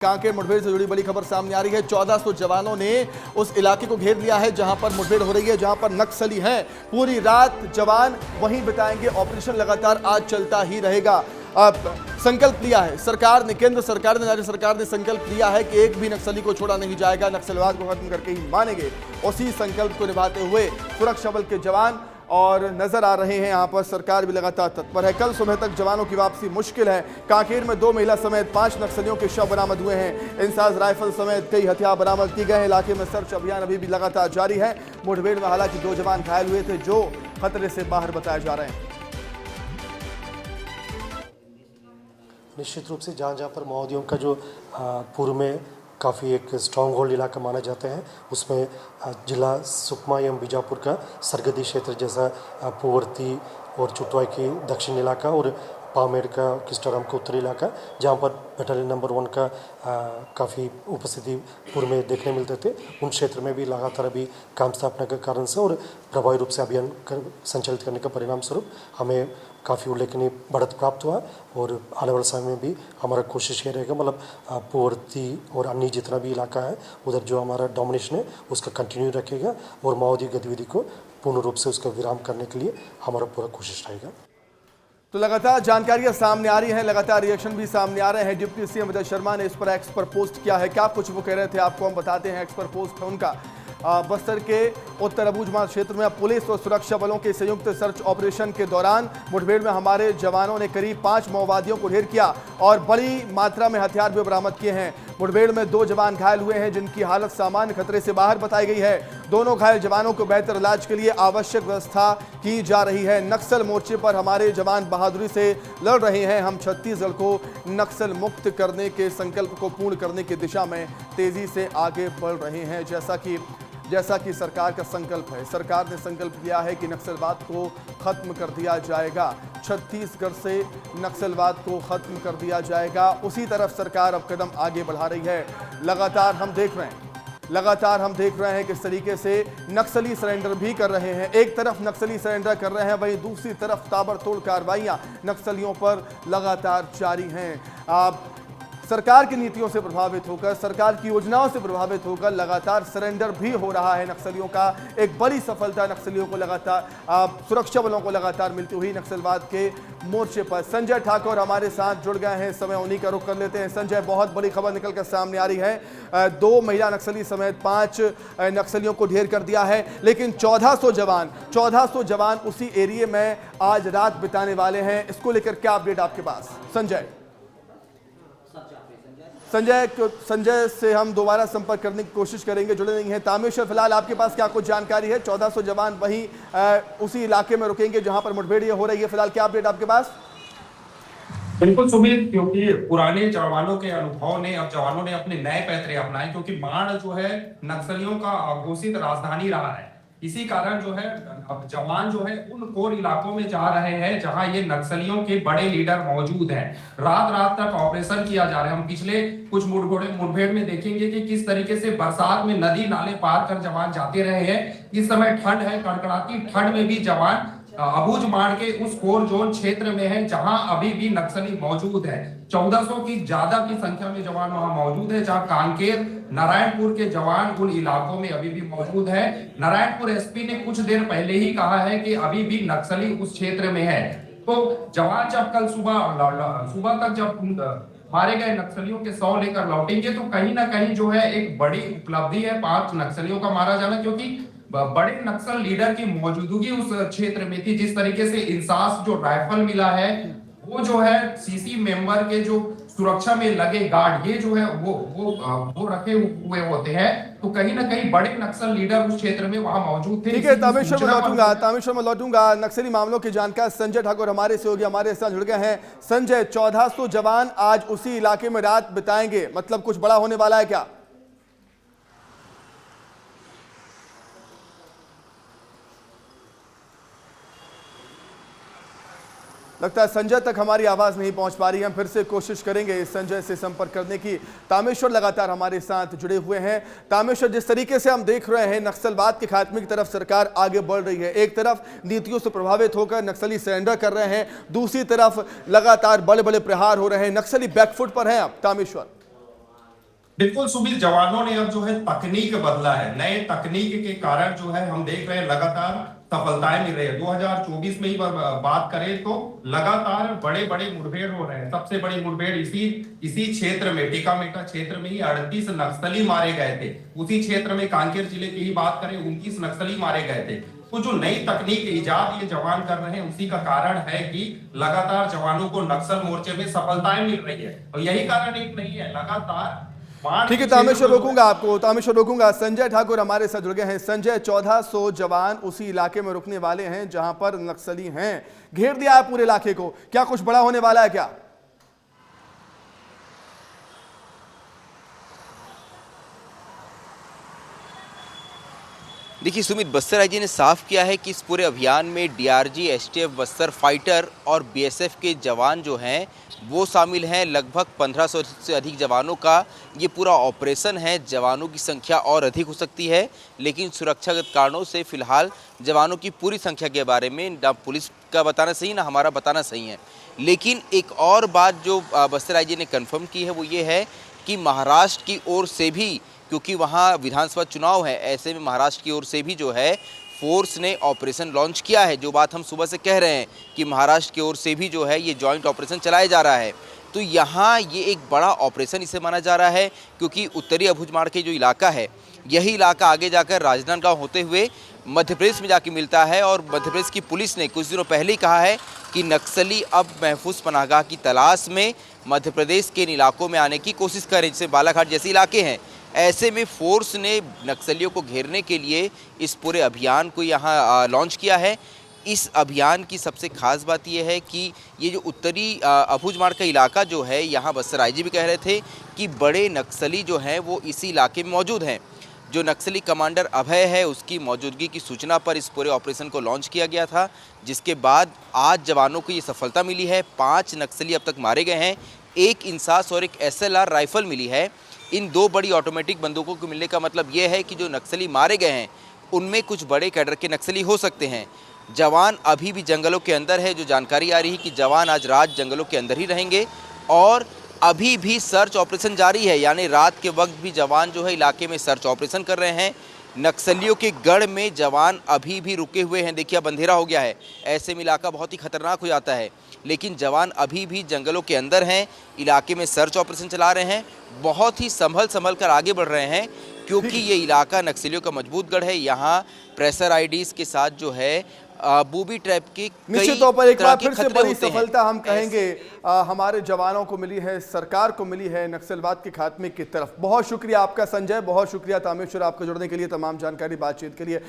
कांकेर मुठभेड़ से जुड़ी बड़ी खबर सामने आ रही है। 1400 जवानों ने उस इलाके को घेर लिया है जहां पर मुठभेड़ हो रही है, जहां पर नक्सली हैं। पूरी रात जवान वहीं बिताएंगे। ऑपरेशन लगातार आज चलता ही रहेगा। अब संकल्प लिया है सरकार ने, केंद्र सरकार ने, राज्य सरकार ने संकल्प लिया है कि एक भी नक्सली को छोड़ा नहीं जाएगा, नक्सलवाद को खत्म करके ही मानेंगे। उसी संकल्प को निभाते हुए सुरक्षा बल के जवान और नजर आ रहे हैं। यहाँ पर सरकार भी लगातार तत्पर है। कल सुबह तक जवानों की वापसी मुश्किल है। कांकेर में 2 महिला समेत 5 नक्सलियों के शव बरामद हुए हैं। इंसास राइफल समेत कई हथियार बरामद किए गए हैं। इलाके में सर्च अभियान अभी भी लगातार जारी है। मुठभेड़ में हालांकि 2 जवान घायल हुए थे जो खतरे से बाहर बताए जा रहे हैं। निश्चित रूप से जहाँ जहाँ पर माओवादियों का जो पूर्व में काफ़ी एक स्ट्रॉन्ग होल्ड इलाका माना जाता है, उसमें जिला सुकमा एवं बीजापुर का सरहदी क्षेत्र जैसा पूर्ववर्ती और चुटवाई की दक्षिण इलाका और पामेड़ का किस्टाराम का उत्तरी इलाका, जहाँ पर बटालियन नंबर 1 का काफ़ी उपस्थिति पूर्व में देखने मिलते थे, उन क्षेत्र में भी लगातार अभी काम स्थापना के कारण से और प्रभावी रूप से अभियान संचालित करने का परिणाम स्वरूप हमें काफ़ी उल्लेखनीय बढ़त प्राप्त हुआ। और आने वाले समय में भी हमारा कोशिश ये रहेगा, मतलब पूर्ववर्ती और अन्य जितना भी इलाका है उधर जो हमारा डोमिनेशन है उसका कंटिन्यू रखेगा और माओवादी गतिविधि को पूर्ण रूप से उसका विराम करने के लिए हमारा पूरा कोशिश रहेगा। तो लगातार जानकारियां सामने आ रही हैं, लगातार रिएक्शन भी सामने आ रहे हैं। डिप्टी सीएम विजय शर्मा ने इस पर एक्स पर पोस्ट किया है। क्या कुछ वो कह रहे थे आपको हम बताते हैं। एक्स पर पोस्ट है उनका। बस्तर के उत्तर अबूझमाड़ क्षेत्र में पुलिस और सुरक्षा बलों के संयुक्त सर्च ऑपरेशन के दौरान मुठभेड़ में हमारे जवानों ने करीब 5 माओवादियों को ढेर किया और बड़ी मात्रा में हथियार भी बरामद किए हैं। मुठभेड़ में 2 जवान घायल हुए हैं जिनकी हालत सामान्य खतरे से बाहर बताई गई है। दोनों घायल जवानों को बेहतर इलाज के लिए आवश्यक व्यवस्था की जा रही है। नक्सल मोर्चे पर हमारे जवान बहादुरी से लड़ रहे हैं। हम छत्तीसगढ़ को नक्सल मुक्त करने के संकल्प को पूर्ण करने की दिशा में तेजी से आगे बढ़ रहे हैं। जैसा कि सरकार का संकल्प है। सरकार ने संकल्प लिया है कि नक्सलवाद को खत्म कर दिया जाएगा। छत्तीसगढ़ से नक्सलवाद को खत्म कर दिया जाएगा। उसी तरफ सरकार अब कदम आगे बढ़ा रही है। लगातार हम देख रहे हैं किस तरीके से नक्सली सरेंडर भी कर रहे हैं। एक तरफ नक्सली सरेंडर कर रहे हैं, वहीं दूसरी तरफ ताबड़तोड़ कार्रवाइयां नक्सलियों पर लगातार जारी हैं। सरकार की नीतियों से प्रभावित होकर, सरकार की योजनाओं से प्रभावित होकर लगातार सरेंडर भी हो रहा है नक्सलियों का। एक बड़ी सफलता नक्सलियों को लगातार, सुरक्षा बलों को लगातार मिलती हुई नक्सलवाद के मोर्चे पर। संजय ठाकुर हमारे साथ जुड़ गए हैं, समय उन्हीं का रुख कर लेते हैं। संजय, बहुत बड़ी खबर निकलकर सामने आ रही है। 2 महिला नक्सली समेत 5 नक्सलियों को ढेर कर दिया है, लेकिन 1400 जवान उसी एरिया में आज रात बिताने वाले हैं। इसको लेकर क्या अपडेट आपके पास संजय से हम दोबारा संपर्क करने की कोशिश करेंगे, जुड़े नहीं हैं। तामेश्वर, फिलहाल आपके पास क्या कुछ जानकारी है? 1400 जवान वहीं उसी इलाके में रुकेंगे जहां पर मुठभेड़ ये हो रही है। फिलहाल क्या अपडेट आपके पास? बिल्कुल सुमित, क्योंकि पुराने जवानों के अनुभव ने अब जवानों ने अपने नए पैतरे अपनाए, क्योंकि माण जो है नक्सलियों का घोषित राजधानी रहा है। इसी कारण जो है अब जवान जो है उन कोर इलाकों में जा रहे हैं जहां ये नक्सलियों के बड़े लीडर मौजूद हैं। रात तक ऑपरेशन किया जा रहा है। हम पिछले कुछ मुठभेड़ में देखेंगे कि किस तरीके से बरसात में नदी नाले पार कर जवान जाते रहे हैं। इस समय ठंड है, कड़कड़ाती ठंड में भी जवान अबूझमाड़ के उस कोर जोन क्षेत्र में है जहां अभी भी नक्सली मौजूद है। 1400 की ज्यादा की संख्या में जवान वहां मौजूद है, जहां कांकेर नारायणपुर के जवान उन इलाकों में अभी भी मौजूद है। नारायणपुर एसपी ने कुछ देर पहले ही कहा है कि अभी भी नक्सली उस क्षेत्र में है। तो जवान जब कल सुबह तक जब मारे गए नक्सलियों के 100 लेकर लौटेंगे तो कहीं ना कहीं जो है एक बड़ी उपलब्धि है 5 नक्सलियों का मारा जाना, क्योंकि बड़े नक्सल लीडर की मौजूदगी उस क्षेत्र में थी। जिस तरीके से इंसास जो राइफल मिला है वो जो है सीसी मेंबर के जो सुरक्षा में लगे गार्ड, ये जो है वो रखे हुए होते हैं। तो कहीं ना कहीं बड़े नक्सल लीडर उस क्षेत्र में वहां मौजूद थे। ठीक है, तामेश्वर में लौटूंगा। नक्सली मामलों की जानकारी संजय ठाकुर हमारे सहयोगी हमारे साथ जुड़ गए हैं। संजय, 1400 जवान आज उसी इलाके में रात बिताएंगे, मतलब कुछ बड़ा होने वाला है क्या? लगता है संजय तक हमारी आवाज नहीं पहुंच पा रही है। हम फिर से कोशिश करेंगे संजय से संपर्क करने की। तामेश्वर लगातार हमारे साथ जुड़े हुए हैं। तामेश्वर, जिस तरीके से हम देख रहे हैं नक्सलवाद के खात्मे की तरफ सरकार आगे बढ़ रही है, एक तरफ नीतियों से प्रभावित होकर नक्सली सरेंडर कर रहे हैं, दूसरी तरफ लगातार बड़े बड़े प्रहार हो रहे हैं, नक्सली बैकफुट पर हैं अब। तामेश्वर, बिल्कुल सुमित, जवानों ने अब जो है तकनीक बदला है। नए तकनीक के कारण जो है हम देख रहे हैं लगातार सफलताएं मिल रही है। 2024 में ही बात करें तो लगातार बड़े बड़े मुठभेड़ हो रहे हैं। सबसे बड़ी मुठभेड़ इसी क्षेत्र में, टीकामेटा क्षेत्र में ही 38 नक्सली मारे गए थे। उसी क्षेत्र में कांकेर जिले की ही बात करें, 29 नक्सली मारे गए थे। तो जो नई तकनीक ईजाद ये जवान कर रहे हैं, उसी का कारण है कि लगातार जवानों को नक्सल मोर्चे में सफलताएं मिल रही है। और यही कारण एक नहीं है, लगातार। ठीक है तामेश्वर, रोकूंगा आपको, तामेश्वर रोकूंगा। संजय ठाकुर हमारे साथ जुड़ गए हैं। संजय, 1400 जवान उसी इलाके में रुकने वाले हैं जहां पर नक्सली हैं, घेर दिया है पूरे इलाके को, क्या कुछ बड़ा होने वाला है क्या? देखिए सुमित, बस्तर आईजी ने साफ किया है कि इस पूरे अभियान में डीआरजी, एसटीएफ, बस्तर फाइटर और बीएसएफ के जवान जो हैं वो शामिल हैं। लगभग 1500 से अधिक जवानों का ये पूरा ऑपरेशन है। जवानों की संख्या और अधिक हो सकती है, लेकिन सुरक्षागत कारणों से फिलहाल जवानों की पूरी संख्या के बारे में ना पुलिस का बताना सही ना हमारा बताना सही है। लेकिन एक और बात जो बस्तर आईजी ने कन्फर्म की है वो ये है कि महाराष्ट्र की ओर से भी, क्योंकि वहाँ विधानसभा चुनाव है, ऐसे में महाराष्ट्र की ओर से भी जो है फोर्स ने ऑपरेशन लॉन्च किया है। जो बात हम सुबह से कह रहे हैं कि महाराष्ट्र की ओर से भी जो है ये जॉइंट ऑपरेशन चलाया जा रहा है, तो यहाँ ये एक बड़ा ऑपरेशन इसे माना जा रहा है, क्योंकि उत्तरी अबुझमाड़ के जो इलाका है, यही इलाका आगे जाकर राजनांदगांव होते हुए मध्य प्रदेश में जाके मिलता है। और मध्य प्रदेश की पुलिस ने कुछ दिनों पहले ही कहा है कि नक्सली अब महफूज पनाहगाह की तलाश में मध्य प्रदेश के इन इलाकों में आने की कोशिश करें, जैसे बालाघाट जैसे इलाके हैं। ऐसे में फोर्स ने नक्सलियों को घेरने के लिए इस पूरे अभियान को यहाँ लॉन्च किया है। इस अभियान की सबसे खास बात यह है कि ये जो उत्तरी अबुझमाड़ का इलाका जो है, यहाँ बस्तर आईजी भी कह रहे थे कि बड़े नक्सली जो हैं वो इसी इलाके में मौजूद हैं। जो नक्सली कमांडर अभय है, उसकी मौजूदगी की सूचना पर इस पूरे ऑपरेशन को लॉन्च किया गया था, जिसके बाद आज जवानों को ये सफलता मिली है। 5 नक्सली अब तक मारे गए हैं, 1 इंसास और 1 SLR राइफल मिली है। इन 2 बड़ी ऑटोमेटिक बंदूकों को मिलने का मतलब ये है कि जो नक्सली मारे गए हैं उनमें कुछ बड़े कैडर के नक्सली हो सकते हैं। जवान अभी भी जंगलों के अंदर है। जो जानकारी आ रही है कि जवान आज रात जंगलों के अंदर ही रहेंगे और अभी भी सर्च ऑपरेशन जारी है, यानी रात के वक्त भी जवान जो है इलाके में सर्च ऑपरेशन कर रहे हैं। नक्सलियों के गढ़ में जवान अभी भी रुके हुए हैं। देखिए अब अंधेरा हो गया है, ऐसे में इलाका बहुत ही खतरनाक हो जाता है, लेकिन जवान अभी भी जंगलों के अंदर हैं, इलाके में सर्च ऑपरेशन चला रहे हैं। बहुत ही संभल कर आगे बढ़ रहे हैं, क्योंकि ये इलाका नक्सलियों का मजबूत गढ़ है। यहाँ प्रेशर आईडीज के साथ जो है बूबी ट्रैप की निश्चित तौर पर एक बार फिर से बड़ी सफलता हम कहेंगे हमारे जवानों को मिली है, सरकार को मिली है नक्सलवाद के खात्मे की तरफ। बहुत शुक्रिया आपका संजय, बहुत शुक्रिया तामेश्वर आपका जुड़ने के लिए, तमाम जानकारी बातचीत के लिए।